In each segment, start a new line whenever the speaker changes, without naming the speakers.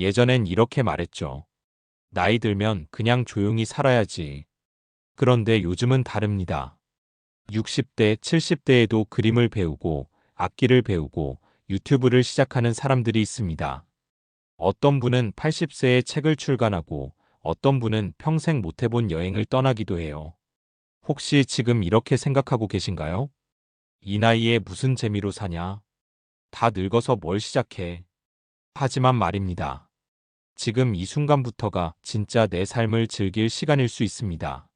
예전엔 이렇게 말했죠. 나이 들면 그냥 조용히 살아야지. 그런데 요즘은 다릅니다. 60대, 70대에도 그림을 배우고, 악기를 배우고, 유튜브를 시작하는 사람들이 있습니다. 어떤 분은 80세에 책을 출간하고, 어떤 분은 평생 못 해본 여행을 떠나기도 해요. 혹시 지금 이렇게 생각하고 계신가요? 이 나이에 무슨 재미로 사냐? 다 늙어서 뭘 시작해? 하지만 말입니다. 지금 이 순간부터가 진짜 내 삶을 즐길 시간일 수 있습니다.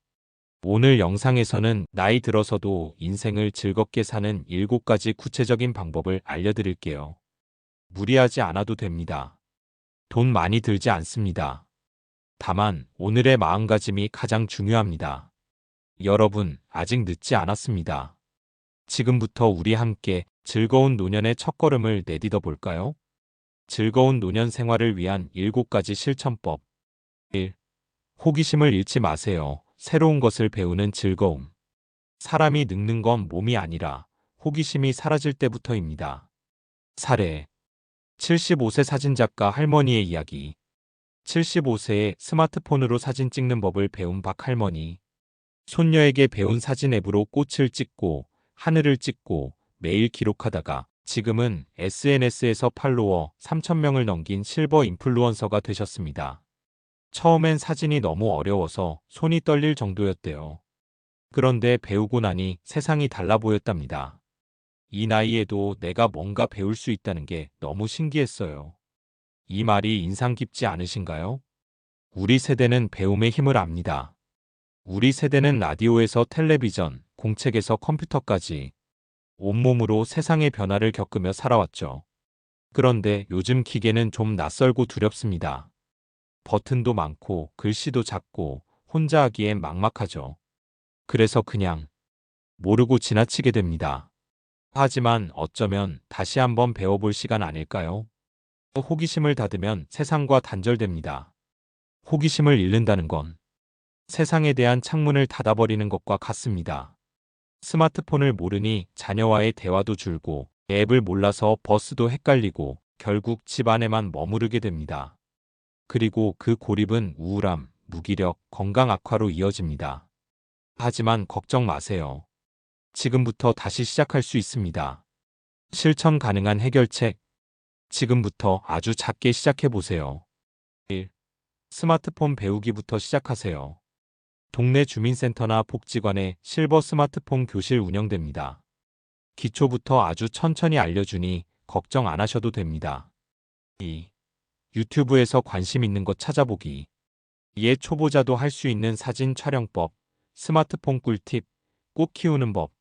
오늘 영상에서는 나이 들어서도 인생을 즐겁게 사는 7가지 구체적인 방법을 알려드릴게요. 무리하지 않아도 됩니다. 돈 많이 들지 않습니다. 다만 오늘의 마음가짐이 가장 중요합니다. 여러분, 아직 늦지 않았습니다. 지금부터 우리 함께 즐거운 노년의 첫걸음을 내딛어 볼까요? 즐거운 노년 생활을 위한 7가지 실천법. 1. 호기심을 잃지 마세요. 새로운 것을 배우는 즐거움. 사람이 늙는 건 몸이 아니라 호기심이 사라질 때부터입니다. 사례. 75세 사진작가 할머니의 이야기. 75세에 스마트폰으로 사진 찍는 법을 배운 박 할머니. 손녀에게 배운 사진 앱으로 꽃을 찍고 하늘을 찍고 매일 기록하다가 지금은 SNS에서 팔로워 3,000명을 넘긴 실버 인플루언서가 되셨습니다. 처음엔 사진이 너무 어려워서 손이 떨릴 정도였대요. 그런데 배우고 나니 세상이 달라 보였답니다. 이 나이에도 내가 뭔가 배울 수 있다는 게 너무 신기했어요. 이 말이 인상 깊지 않으신가요? 우리 세대는 배움의 힘을 압니다. 우리 세대는 라디오에서 텔레비전, 공책에서 컴퓨터까지 온몸으로 세상의 변화를 겪으며 살아왔죠. 그런데 요즘 기계는 좀 낯설고 두렵습니다. 버튼도 많고 글씨도 작고 혼자 하기엔 막막하죠. 그래서 그냥 모르고 지나치게 됩니다. 하지만 어쩌면 다시 한번 배워볼 시간 아닐까요? 호기심을 닫으면 세상과 단절됩니다. 호기심을 잃는다는 건 세상에 대한 창문을 닫아버리는 것과 같습니다. 스마트폰을 모르니 자녀와의 대화도 줄고 앱을 몰라서 버스도 헷갈리고 결국 집 안에만 머무르게 됩니다. 그리고 그 고립은 우울함, 무기력, 건강 악화로 이어집니다. 하지만 걱정 마세요. 지금부터 다시 시작할 수 있습니다. 실천 가능한 해결책. 지금부터 아주 작게 시작해 보세요. 1. 스마트폰 배우기부터 시작하세요. 동네 주민센터나 복지관에 실버 스마트폰 교실 운영됩니다. 기초부터 아주 천천히 알려주니 걱정 안 하셔도 됩니다. 2. 유튜브에서 관심 있는 것 찾아보기. 이에 초보자도 할 수 있는 사진 촬영법, 스마트폰 꿀팁, 꽃 키우는 법.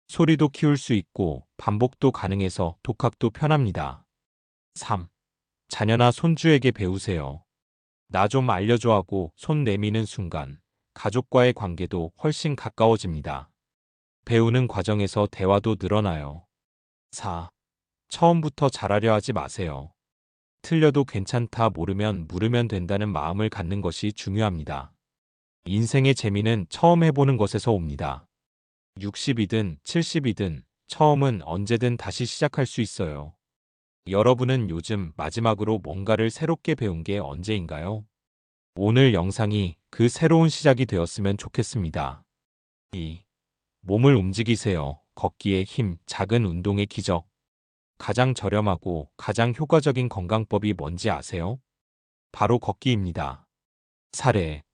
소리도 키울 수 있고 반복도 가능해서 독학도 편합니다. 3. 자녀나 손주에게 배우세요. 나 좀 알려줘 하고 손 내미는 순간 가족과의 관계도 훨씬 가까워집니다. 배우는 과정에서 대화도 늘어나요. 4. 처음부터 잘하려 하지 마세요. 틀려도 괜찮다, 모르면 물으면 된다는 마음을 갖는 것이 중요합니다. 인생의 재미는 처음 해보는 것에서 옵니다. 60이든 70이든 처음은 언제든 다시 시작할 수 있어요. 여러분은 요즘 마지막으로 뭔가를 새롭게 배운 게 언제인가요? 오늘 영상이 그 새로운 시작이 되었으면 좋겠습니다. 2. 몸을 움직이세요. 걷기의 힘, 작은 운동의 기적. 가장 저렴하고 가장 효과적인 건강법이 뭔지 아세요? 바로 걷기입니다. 사례.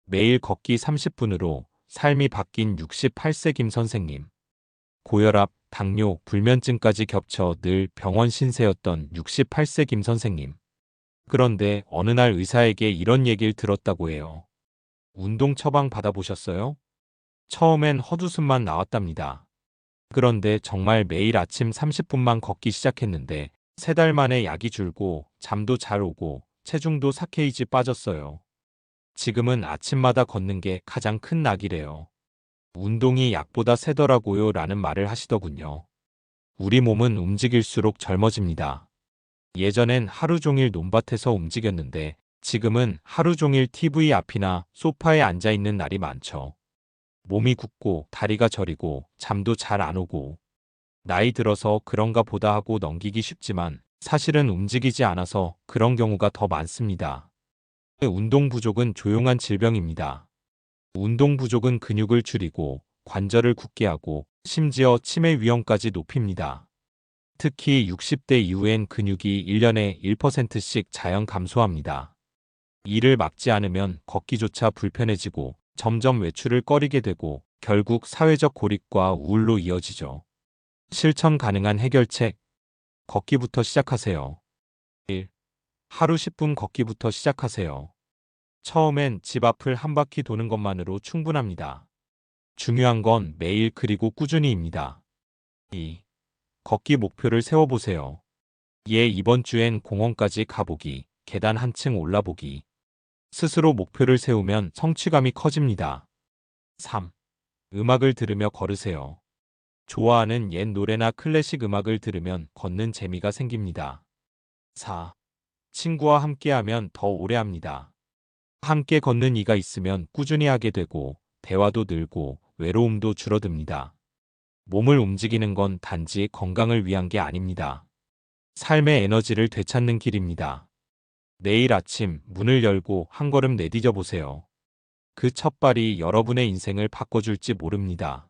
매일 걷기 30분으로 삶이 바뀐 68세 김 선생님. 고혈압, 당뇨, 불면증까지 겹쳐 늘 병원 신세였던 68세 김 선생님. 그런데 어느 날 의사에게 이런 얘기를 들었다고 해요. 운동 처방 받아보셨어요? 처음엔 헛웃음만 나왔답니다. 그런데 정말 매일 아침 30분만 걷기 시작했는데 3달 만에 약이 줄고 잠도 잘 오고 체중도 4kg 빠졌어요. 지금은 아침마다 걷는 게 가장 큰 낙이래요. 운동이 약보다 세더라고요 라는 말을 하시더군요. 우리 몸은 움직일수록 젊어집니다. 예전엔 하루 종일 논밭에서 움직였는데 지금은 하루 종일 TV 앞이나 소파에 앉아 있는 날이 많죠. 몸이 굳고 다리가 저리고 잠도 잘 안 오고 나이 들어서 그런가 보다 하고 넘기기 쉽지만 사실은 움직이지 않아서 그런 경우가 더 많습니다. 운동 부족은 조용한 질병입니다. 운동 부족은 근육을 줄이고 관절을 굳게 하고 심지어 치매 위험까지 높입니다. 특히 60대 이후엔 근육이 1년에 1%씩 자연 감소합니다. 이를 막지 않으면 걷기조차 불편해지고 점점 외출을 꺼리게 되고 결국 사회적 고립과 우울로 이어지죠. 실천 가능한 해결책. 걷기부터 시작하세요. 1. 하루 10분 걷기부터 시작하세요. 처음엔 집 앞을 한 바퀴 도는 것만으로 충분합니다. 중요한 건 매일 그리고 꾸준히입니다. 2. 걷기 목표를 세워보세요. 이번 주엔 공원까지 가보기, 계단 한층 올라보기. 스스로 목표를 세우면 성취감이 커집니다. 3. 음악을 들으며 걸으세요. 좋아하는 옛 노래나 클래식 음악을 들으면 걷는 재미가 생깁니다. 4. 친구와 함께하면 더 오래 합니다. 함께 걷는 이가 있으면 꾸준히 하게 되고 대화도 늘고 외로움도 줄어듭니다. 몸을 움직이는 건 단지 건강을 위한 게 아닙니다. 삶의 에너지를 되찾는 길입니다. 내일 아침 문을 열고 한 걸음 내디뎌 보세요. 그 첫 발이 여러분의 인생을 바꿔줄지 모릅니다.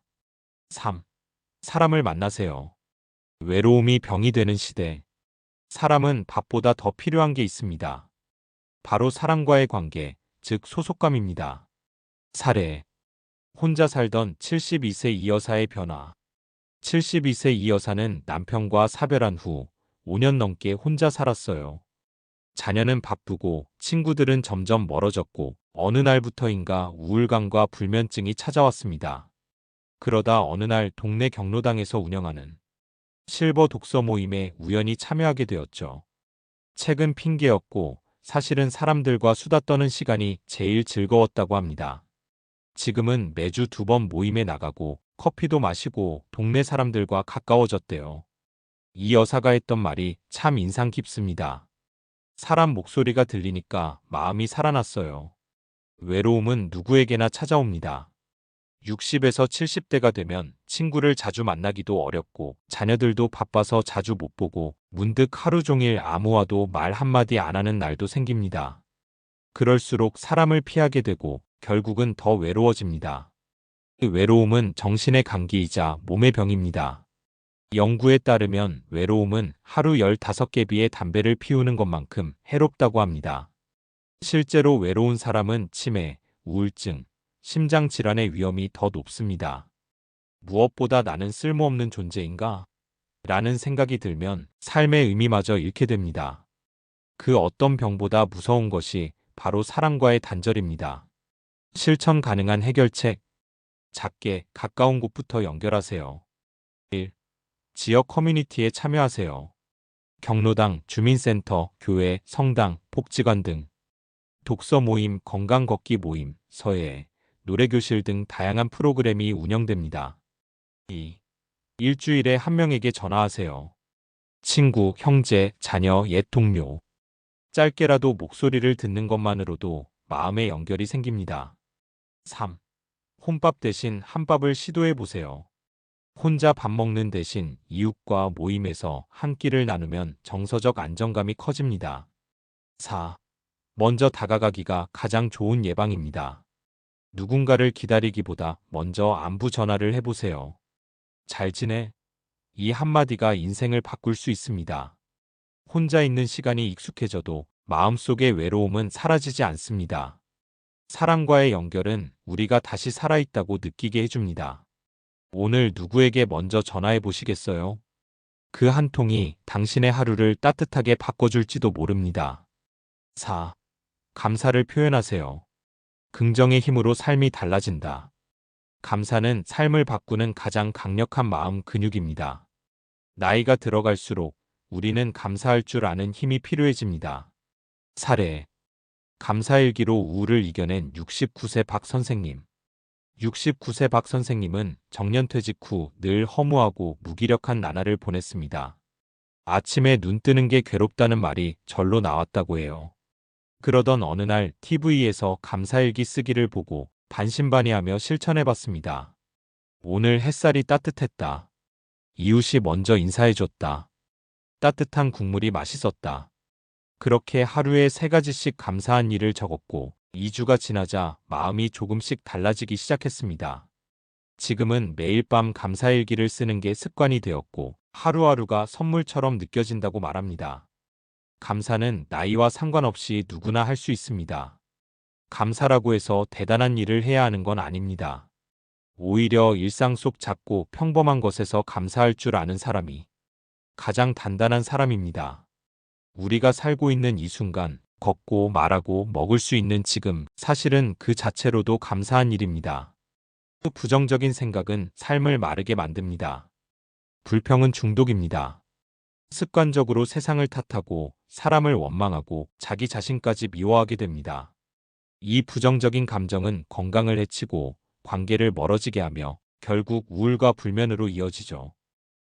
3. 사람을 만나세요. 외로움이 병이 되는 시대. 사람은 밥보다 더 필요한 게 있습니다. 바로 사람과의 관계, 즉 소속감입니다. 사례. 혼자 살던 72세 이 여사의 변화. 72세 이 여사는 남편과 사별한 후 5년 넘게 혼자 살았어요. 자녀는 바쁘고 친구들은 점점 멀어졌고 어느 날부터인가 우울감과 불면증이 찾아왔습니다. 그러다 어느 날 동네 경로당에서 운영하는 실버 독서 모임에 우연히 참여하게 되었죠. 책은 핑계였고 사실은 사람들과 수다 떠는 시간이 제일 즐거웠다고 합니다. 지금은 매주 2번 모임에 나가고 커피도 마시고 동네 사람들과 가까워졌대요. 이 여사가 했던 말이 참 인상 깊습니다. 사람 목소리가 들리니까 마음이 살아났어요. 외로움은 누구에게나 찾아옵니다. 60에서 70대가 되면 친구를 자주 만나기도 어렵고 자녀들도 바빠서 자주 못 보고 문득 하루 종일 아무와도 말 한마디 안 하는 날도 생깁니다. 그럴수록 사람을 피하게 되고 결국은 더 외로워집니다. 그 외로움은 정신의 감기이자 몸의 병입니다. 연구에 따르면 외로움은 하루 15개비의 담배를 피우는 것만큼 해롭다고 합니다. 실제로 외로운 사람은 치매, 우울증, 심장 질환의 위험이 더 높습니다. 무엇보다 나는 쓸모없는 존재인가? 라는 생각이 들면 삶의 의미마저 잃게 됩니다. 그 어떤 병보다 무서운 것이 바로 사람과의 단절입니다. 실천 가능한 해결책. 작게 가까운 곳부터 연결하세요. 1. 지역 커뮤니티에 참여하세요. 경로당, 주민센터, 교회, 성당, 복지관 등 독서 모임, 건강 걷기 모임, 서예, 노래교실 등 다양한 프로그램이 운영됩니다. 2. 일주일에 한 명에게 전화하세요. 친구, 형제, 자녀, 옛 동료. 짧게라도 목소리를 듣는 것만으로도 마음의 연결이 생깁니다. 3. 혼밥 대신 한밥을 시도해 보세요. 혼자 밥 먹는 대신 이웃과 모임에서 한 끼를 나누면 정서적 안정감이 커집니다. 4. 먼저 다가가기가 가장 좋은 예방입니다. 누군가를 기다리기보다 먼저 안부 전화를 해보세요. 잘 지내? 이 한마디가 인생을 바꿀 수 있습니다. 혼자 있는 시간이 익숙해져도 마음속의 외로움은 사라지지 않습니다. 사람과의 연결은 우리가 다시 살아있다고 느끼게 해줍니다. 오늘 누구에게 먼저 전화해 보시겠어요? 그 한 통이 당신의 하루를 따뜻하게 바꿔줄지도 모릅니다. 4. 감사를 표현하세요. 긍정의 힘으로 삶이 달라진다. 감사는 삶을 바꾸는 가장 강력한 마음 근육입니다. 나이가 들어갈수록 우리는 감사할 줄 아는 힘이 필요해집니다. 사례. 감사일기로 우울을 이겨낸 69세 박 선생님. 69세 박 선생님은 정년퇴직 후 늘 허무하고 무기력한 나날을 보냈습니다. 아침에 눈 뜨는 게 괴롭다는 말이 절로 나왔다고 해요. 그러던 어느 날 TV에서 감사일기 쓰기를 보고 반신반의하며 실천해봤습니다. 오늘 햇살이 따뜻했다. 이웃이 먼저 인사해줬다. 따뜻한 국물이 맛있었다. 그렇게 하루에 3가지씩 감사한 일을 적었고 2주가 지나자 마음이 조금씩 달라지기 시작했습니다. 지금은 매일 밤 감사일기를 쓰는 게 습관이 되었고 하루하루가 선물처럼 느껴진다고 말합니다. 감사는 나이와 상관없이 누구나 할 수 있습니다. 감사라고 해서 대단한 일을 해야 하는 건 아닙니다. 오히려 일상 속 작고 평범한 것에서 감사할 줄 아는 사람이 가장 단단한 사람입니다. 우리가 살고 있는 이 순간, 걷고 말하고 먹을 수 있는 지금, 사실은 그 자체로도 감사한 일입니다. 부정적인 생각은 삶을 마르게 만듭니다. 불평은 중독입니다. 습관적으로 세상을 탓하고 사람을 원망하고 자기 자신까지 미워하게 됩니다. 이 부정적인 감정은 건강을 해치고 관계를 멀어지게 하며 결국 우울과 불면으로 이어지죠.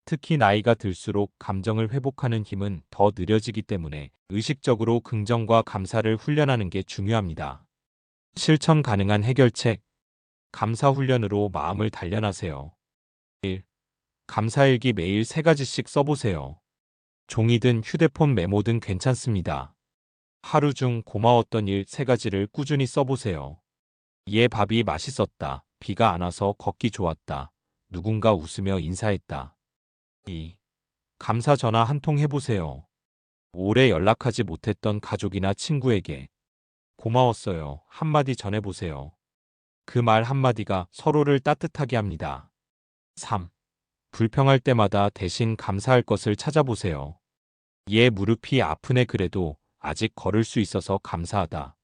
특히 나이가 들수록 감정을 회복하는 힘은 더 느려지기 때문에 의식적으로 긍정과 감사를 훈련하는 게 중요합니다. 실천 가능한 해결책. 감사 훈련으로 마음을 단련하세요. 1. 감사일기 매일 3가지씩 써보세요. 종이든 휴대폰 메모든 괜찮습니다. 하루 중 고마웠던 일 3가지를 꾸준히 써보세요. 얘 밥이 맛있었다. 비가 안 와서 걷기 좋았다. 누군가 웃으며 인사했다. 2. 감사 전화 한 통 해보세요. 오래 연락하지 못했던 가족이나 친구에게 고마웠어요. 한마디 전해보세요. 그 말 한마디가 서로를 따뜻하게 합니다. 3. 불평할 때마다 대신 감사할 것을 찾아보세요. 얘 무릎이 아프네 그래도 아직 걸을 수 있어서 감사하다.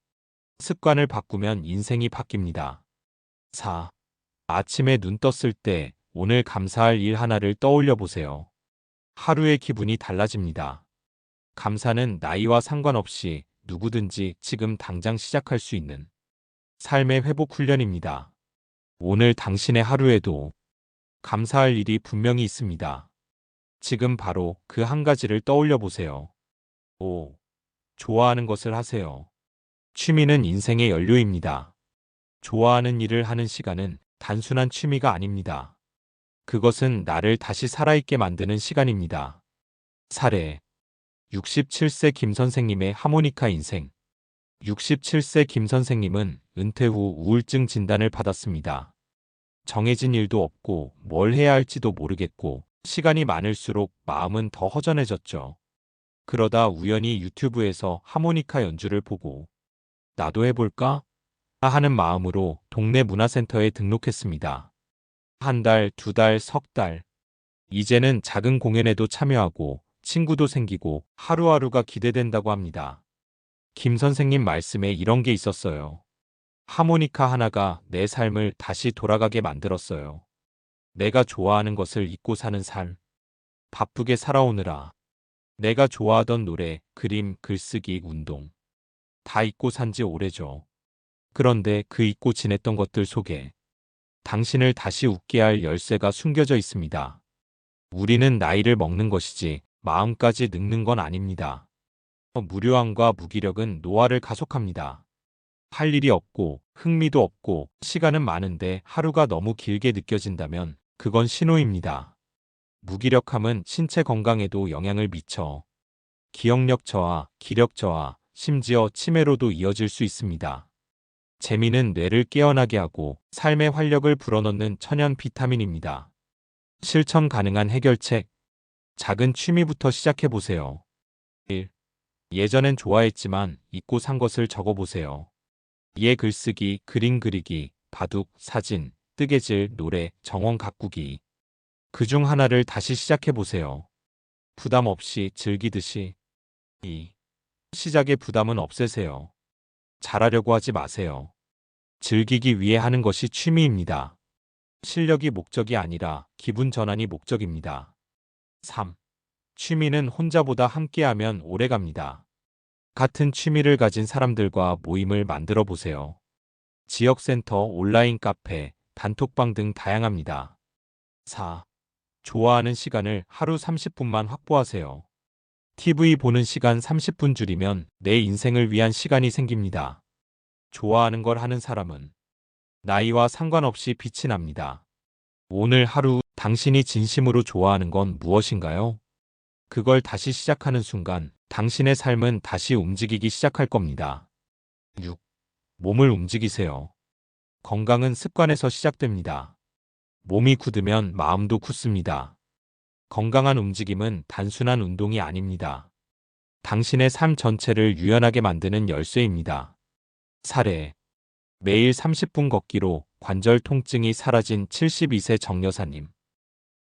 습관을 바꾸면 인생이 바뀝니다. 4. 아침에 눈 떴을 때 오늘 감사할 일 하나를 떠올려 보세요. 하루의 기분이 달라집니다. 감사는 나이와 상관없이 누구든지 지금 당장 시작할 수 있는 삶의 회복 훈련입니다. 오늘 당신의 하루에도 감사할 일이 분명히 있습니다. 지금 바로 그 한 가지를 떠올려 보세요. 5. 좋아하는 것을 하세요. 취미는 인생의 연료입니다. 좋아하는 일을 하는 시간은 단순한 취미가 아닙니다. 그것은 나를 다시 살아있게 만드는 시간입니다. 사례. 67세 김 선생님의 하모니카 인생. 67세 김 선생님은 은퇴 후 우울증 진단을 받았습니다. 정해진 일도 없고 뭘 해야 할지도 모르겠고 시간이 많을수록 마음은 더 허전해졌죠. 그러다 우연히 유튜브에서 하모니카 연주를 보고 나도 해볼까? 하는 마음으로 동네 문화센터에 등록했습니다. 한 달, 2달, 석 달. 이제는 작은 공연에도 참여하고 친구도 생기고 하루하루가 기대된다고 합니다. 김 선생님 말씀에 이런 게 있었어요. 하모니카 하나가 내 삶을 다시 돌아가게 만들었어요. 내가 좋아하는 것을 잊고 사는 삶. 바쁘게 살아오느라 내가 좋아하던 노래, 그림, 글쓰기, 운동. 다 잊고 산 지 오래죠. 그런데 그 잊고 지냈던 것들 속에 당신을 다시 웃게 할 열쇠가 숨겨져 있습니다. 우리는 나이를 먹는 것이지 마음까지 늙는 건 아닙니다. 무료함과 무기력은 노화를 가속합니다. 할 일이 없고 흥미도 없고 시간은 많은데 하루가 너무 길게 느껴진다면 그건 신호입니다. 무기력함은 신체 건강에도 영향을 미쳐 기억력 저하, 기력 저하, 심지어 치매로도 이어질 수 있습니다. 재미는 뇌를 깨어나게 하고 삶의 활력을 불어넣는 천연 비타민입니다. 실천 가능한 해결책. 작은 취미부터 시작해보세요. 1. 예전엔 좋아했지만 잊고 산 것을 적어보세요. 얘 글쓰기, 그림 그리기, 바둑, 사진, 뜨개질, 노래, 정원 가꾸기. 그중 하나를 다시 시작해보세요. 부담 없이 즐기듯이. 2. 시작의 부담은 없애세요. 잘하려고 하지 마세요. 즐기기 위해 하는 것이 취미입니다. 실력이 목적이 아니라 기분 전환이 목적입니다. 3. 취미는 혼자보다 함께하면 오래갑니다. 같은 취미를 가진 사람들과 모임을 만들어 보세요. 지역센터, 온라인 카페, 단톡방 등 다양합니다. 4. 좋아하는 시간을 하루 30분만 확보하세요. TV 보는 시간 30분 줄이면 내 인생을 위한 시간이 생깁니다. 좋아하는 걸 하는 사람은 나이와 상관없이 빛이 납니다. 오늘 하루 당신이 진심으로 좋아하는 건 무엇인가요? 그걸 다시 시작하는 순간 당신의 삶은 다시 움직이기 시작할 겁니다. 6. 몸을 움직이세요. 건강은 습관에서 시작됩니다. 몸이 굳으면 마음도 굳습니다. 건강한 움직임은 단순한 운동이 아닙니다. 당신의 삶 전체를 유연하게 만드는 열쇠입니다. 사례. 매일 30분 걷기로 관절 통증이 사라진 72세 정여사님.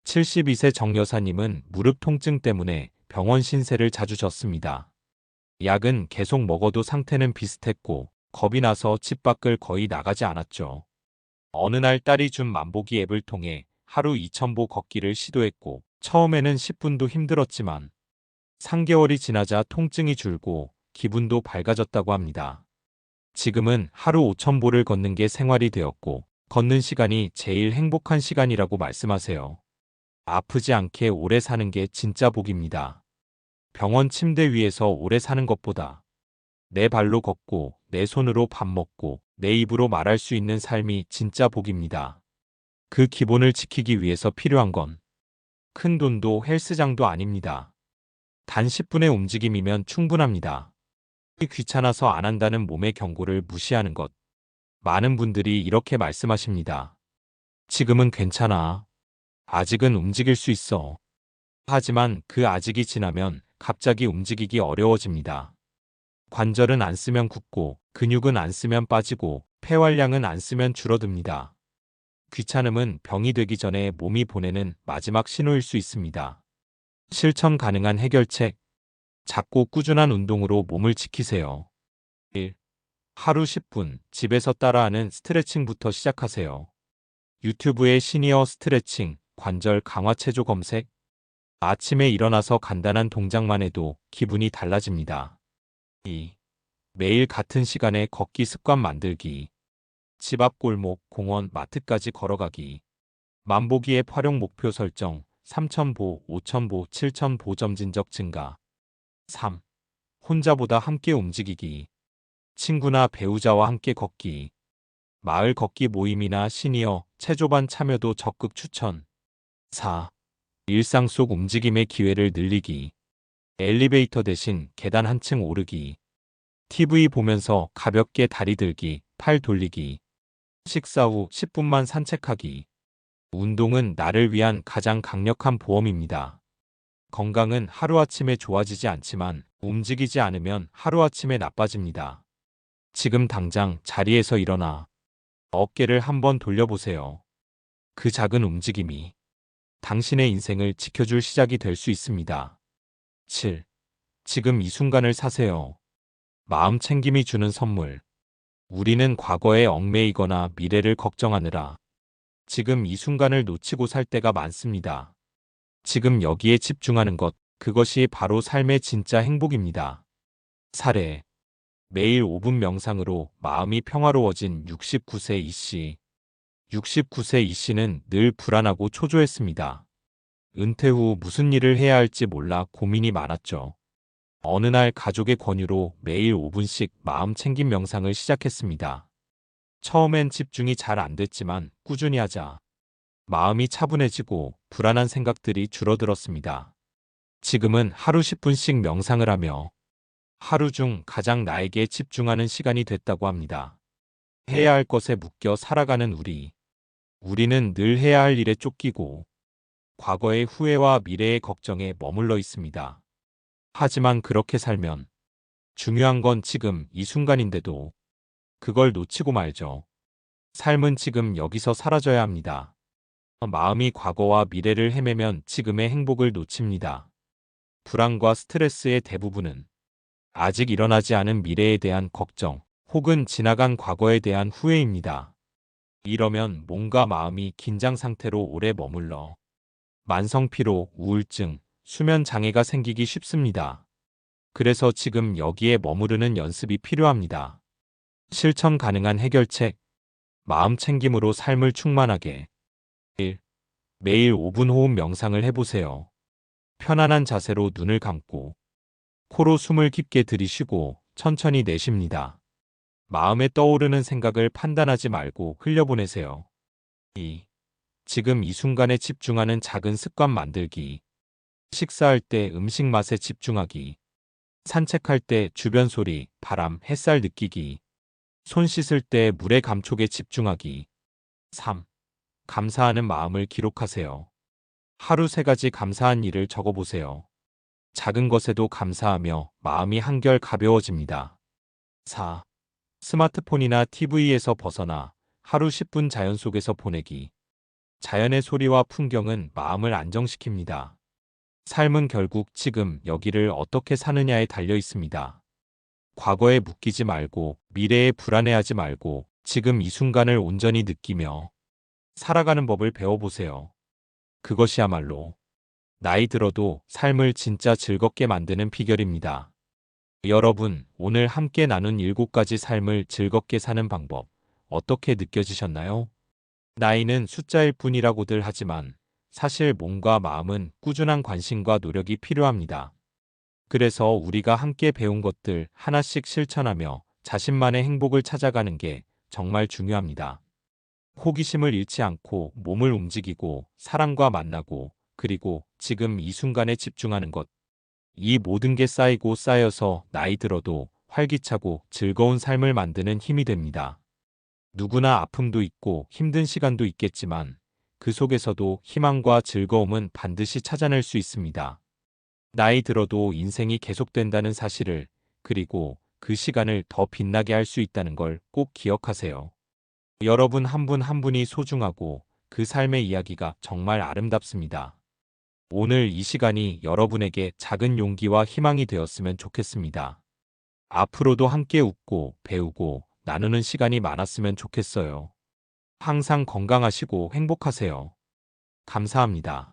72세 정여사님은 무릎 통증 때문에 병원 신세를 자주 졌습니다. 약은 계속 먹어도 상태는 비슷했고 겁이 나서 집 밖을 거의 나가지 않았죠. 어느 날 딸이 준 만보기 앱을 통해 하루 2000보 걷기를 시도했고 처음에는 10분도 힘들었지만 3개월이 지나자 통증이 줄고 기분도 밝아졌다고 합니다. 지금은 하루 5000보를 걷는 게 생활이 되었고 걷는 시간이 제일 행복한 시간이라고 말씀하세요. 아프지 않게 오래 사는 게 진짜 복입니다. 병원 침대 위에서 오래 사는 것보다 내 발로 걷고 내 손으로 밥 먹고 내 입으로 말할 수 있는 삶이 진짜 복입니다. 그 기본을 지키기 위해서 필요한 건 큰 돈도 헬스장도 아닙니다. 단 10분의 움직임이면 충분합니다. 귀찮아서 안 한다는 몸의 경고를 무시하는 것. 많은 분들이 이렇게 말씀하십니다. 지금은 괜찮아. 아직은 움직일 수 있어. 하지만 그 아직이 지나면 갑자기 움직이기 어려워집니다. 관절은 안 쓰면 굳고 근육은 안 쓰면 빠지고 폐활량은 안 쓰면 줄어듭니다. 귀찮음은 병이 되기 전에 몸이 보내는 마지막 신호일 수 있습니다. 실천 가능한 해결책. 작고 꾸준한 운동으로 몸을 지키세요. 1. 하루 10분 집에서 따라하는 스트레칭부터 시작하세요. 유튜브에 시니어 스트레칭, 관절 강화 체조 검색. 아침에 일어나서 간단한 동작만 해도 기분이 달라집니다. 2. 매일 같은 시간에 걷기 습관 만들기. 집 앞 골목, 공원, 마트까지 걸어가기. 만보기 앱 활용 목표 설정. 3000보, 5000보, 7000보 점진적 증가. 3. 혼자보다 함께 움직이기. 친구나 배우자와 함께 걷기. 마을 걷기 모임이나 시니어, 체조반 참여도 적극 추천. 4. 일상 속 움직임의 기회를 늘리기. 엘리베이터 대신 계단 한층 오르기. TV 보면서 가볍게 다리 들기, 팔 돌리기. 식사 후 10분만 산책하기. 운동은 나를 위한 가장 강력한 보험입니다. 건강은 하루아침에 좋아지지 않지만 움직이지 않으면 하루아침에 나빠집니다. 지금 당장 자리에서 일어나 어깨를 한번 돌려보세요. 그 작은 움직임이 당신의 인생을 지켜줄 시작이 될 수 있습니다. 7. 지금 이 순간을 사세요. 마음 챙김이 주는 선물. 우리는 과거에 얽매이거나 미래를 걱정하느라 지금 이 순간을 놓치고 살 때가 많습니다. 지금 여기에 집중하는 것, 그것이 바로 삶의 진짜 행복입니다. 사례. 매일 5분 명상으로 마음이 평화로워진 69세 이씨. 69세 이씨는 늘 불안하고 초조했습니다. 은퇴 후 무슨 일을 해야 할지 몰라 고민이 많았죠. 어느 날 가족의 권유로 매일 5분씩 마음 챙김 명상을 시작했습니다. 처음엔 집중이 잘 안 됐지만 꾸준히 하자 마음이 차분해지고 불안한 생각들이 줄어들었습니다. 지금은 하루 10분씩 명상을 하며 하루 중 가장 나에게 집중하는 시간이 됐다고 합니다. 해야 할 것에 묶여 살아가는 우리는 늘 해야 할 일에 쫓기고 과거의 후회와 미래의 걱정에 머물러 있습니다. 하지만 그렇게 살면 중요한 건 지금 이 순간인데도 그걸 놓치고 말죠. 삶은 지금 여기서 사라져야 합니다. 마음이 과거와 미래를 헤매면 지금의 행복을 놓칩니다. 불안과 스트레스의 대부분은 아직 일어나지 않은 미래에 대한 걱정 혹은 지나간 과거에 대한 후회입니다. 이러면 몸과 마음이 긴장 상태로 오래 머물러 만성피로, 우울증, 수면 장애가 생기기 쉽습니다. 그래서 지금 여기에 머무르는 연습이 필요합니다. 실천 가능한 해결책. 마음 챙김으로 삶을 충만하게. 1. 매일 5분 호흡 명상을 해보세요. 편안한 자세로 눈을 감고 코로 숨을 깊게 들이쉬고 천천히 내쉽니다. 마음에 떠오르는 생각을 판단하지 말고 흘려보내세요. 2. 지금 이 순간에 집중하는 작은 습관 만들기. 식사할 때 음식 맛에 집중하기. 산책할 때 주변 소리, 바람, 햇살 느끼기. 손 씻을 때 물의 감촉에 집중하기. 3. 감사하는 마음을 기록하세요. 하루 3가지 감사한 일을 적어보세요. 작은 것에도 감사하며 마음이 한결 가벼워집니다. 4. 스마트폰이나 TV에서 벗어나 하루 10분 자연 속에서 보내기. 자연의 소리와 풍경은 마음을 안정시킵니다. 삶은 결국 지금 여기를 어떻게 사느냐에 달려 있습니다. 과거에 묶이지 말고 미래에 불안해하지 말고 지금 이 순간을 온전히 느끼며 살아가는 법을 배워보세요. 그것이야말로 나이 들어도 삶을 진짜 즐겁게 만드는 비결입니다. 여러분, 오늘 함께 나눈 7가지 삶을 즐겁게 사는 방법, 어떻게 느껴지셨나요? 나이는 숫자일 뿐이라고들 하지만 사실 몸과 마음은 꾸준한 관심과 노력이 필요합니다. 그래서 우리가 함께 배운 것들 하나씩 실천하며 자신만의 행복을 찾아가는 게 정말 중요합니다. 호기심을 잃지 않고 몸을 움직이고 사람과 만나고 그리고 지금 이 순간에 집중하는 것. 이 모든 게 쌓이고 쌓여서 나이 들어도 활기차고 즐거운 삶을 만드는 힘이 됩니다. 누구나 아픔도 있고 힘든 시간도 있겠지만 그 속에서도 희망과 즐거움은 반드시 찾아낼 수 있습니다. 나이 들어도 인생이 계속된다는 사실을, 그리고 그 시간을 더 빛나게 할 수 있다는 걸 꼭 기억하세요. 여러분 한 분 한 분이 소중하고 그 삶의 이야기가 정말 아름답습니다. 오늘 이 시간이 여러분에게 작은 용기와 희망이 되었으면 좋겠습니다. 앞으로도 함께 웃고 배우고 나누는 시간이 많았으면 좋겠어요. 항상 건강하시고 행복하세요. 감사합니다.